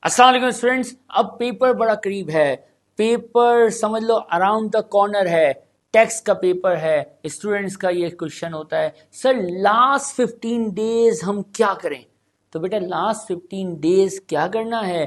अस्सलाम वालेकुम स्टूडेंट्स। अब पेपर बड़ा करीब है, पेपर समझ लो अराउंड द कॉर्नर है, टेक्स्ट का पेपर है। स्टूडेंट्स का ये क्वेश्चन होता है, सर लास्ट 15 डेज हम क्या करें? तो बेटा लास्ट 15 डेज क्या करना है?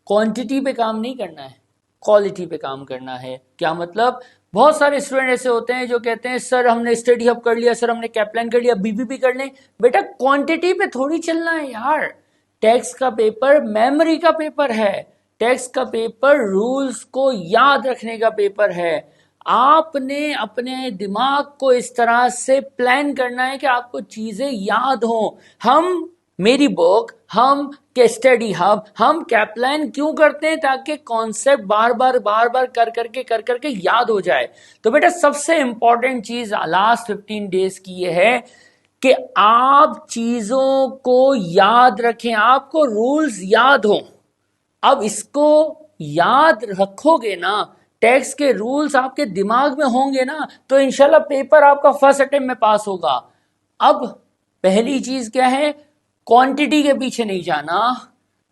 क्वांटिटी पे काम नहीं करना है, क्वालिटी पे काम करना है। क्या मतलब? बहुत सारे स्टूडेंट ऐसे होते हैं जो कहते हैं सर हमने स्टडी हब कर लिया, सर हमने कैप्लान कर लिया, बीबीपी कर लें। बेटा क्वांटिटी पे थोड़ी चलना है यार। टेक्स्ट का पेपर मेमोरी का पेपर है, टेक्स्ट का पेपर रूल्स को याद रखने का पेपर है। आपने अपने दिमाग को इस तरह से प्लान करना है कि आपको चीजें याद हो। हम मेरी बुक, हम के स्टडी हब, हम कैप्लान क्यों करते हैं? ताकि कॉन्सेप्ट बार बार कर करके याद हो जाए। तो बेटा सबसे इंपॉर्टेंट चीज लास्ट 15 डेज की ये है कि आप चीजों को याद रखें, आपको रूल्स याद हो। अब इसको याद रखोगे ना, टेक्स्ट के रूल्स आपके दिमाग में होंगे ना, तो इंशाल्लाह पेपर आपका फर्स्ट अटेम्प्ट में पास होगा। अब पहली चीज क्या है? क्वांटिटी के पीछे नहीं जाना,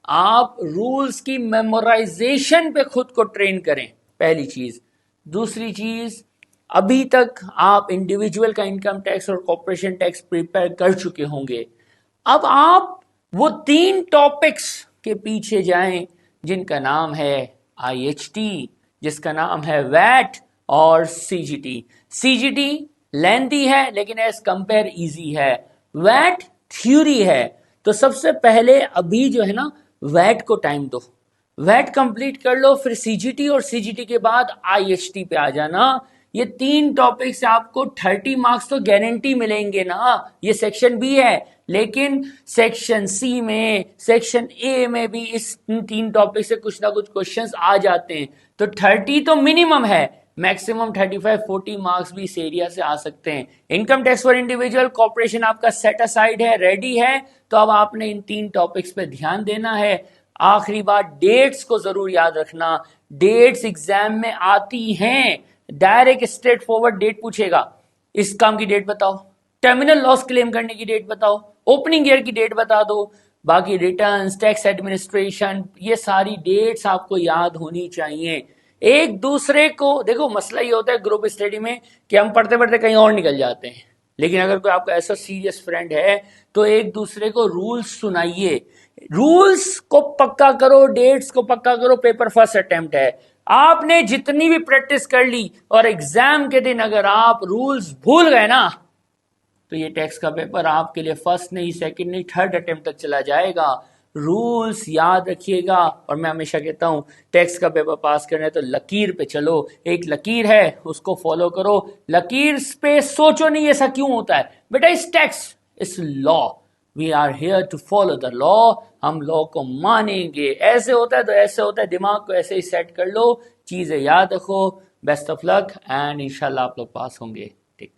आप रूल्स की मेमोराइजेशन पे खुद को ट्रेन करें, पहली चीज। दूसरी चीज, अभी तक आप इंडिविजुअल का इनकम टैक्स और कॉर्पोरेशन टैक्स प्रिपेयर कर चुके होंगे। अब आप वो 3 टॉपिक्स के पीछे जाएं जिनका नाम है IHT, जिसका नाम है वैट और CGT। CGT लेंथी है लेकिन एज कंपेयर इजी है, वैट थ्योरी है। तो सबसे पहले अभी जो है ना, वैट को टाइम दो, वैट कंप्लीट कर लो, फिर CGT और CGT के बाद IHT पे आ जाना। ये 3 टॉपिक से आपको 30 मार्क्स तो गारंटी मिलेंगे ना। ये सेक्शन B है, लेकिन सेक्शन C में, सेक्शन A में भी इस 3 टॉपिक से कुछ ना कुछ क्वेश्चंस आ जाते हैं। तो 30 तो मिनिमम है, मैक्सिमम 35-40 मार्क्स भी इस एरिया से आ सकते हैं। Income tax for individual, corporation आपका सेट असाइड है, रेडी है। तो अब आपने इन 3 टॉपिक्स पे ध्यान देना है। आखिरी बात, डेट्स को जरूर याद रखना। डेट्स एग्जाम में आती हैं, डायरेक्ट स्ट्रेट फॉरवर्ड डेट पूछेगा। इस काम की डेट बताओ, टर्मिनल लॉस क्लेम करने की डेट बताओ, ओपनिंग ईयर की डेट बता दो, बाकी रिटर्न्स, टैक्स एडमिनिस्ट्रेशन, ये सारी डेट्स आपको याद होनी चाहिए। एक दूसरे को देखो, मसला ये होता है ग्रुप स्टडी में कि हम पढ़ते पढ़ते कहीं और निकल जाते हैं। लेकिन अगर कोई आपका ऐसा सीरियस फ्रेंड है तो एक दूसरे को रूल्स सुनाइए, रूल्स को पक्का करो, डेट्स को पक्का करो। पेपर फर्स्ट अटेम्प्ट है, आपने जितनी भी प्रैक्टिस कर ली और एग्जाम के दिन अगर आप रूल्स भूल गए ना, तो ये टैक्स का पेपर आपके लिए फर्स्ट नहीं, सेकंड नहीं, थर्ड अटेम्प्ट तक चला जाएगा। रूल्स याद रखिएगा। और मैं हमेशा कहता हूं, टैक्स का पेपर पास करना है तो लकीर पे चलो। एक लकीर है, उसको फॉलो करो। लकीर पे सोचो नहीं ऐसा क्यों होता है। बेटा इस टैक्स, इस law, we are here to follow the law. हम लॉ को मानेंगे, ऐसे होता है तो ऐसे होता है। दिमाग को ऐसे ही सेट कर लो, चीजें याद रखो। बेस्ट ऑफ लक एंड इंशाल्लाह आप लोग पास होंगे।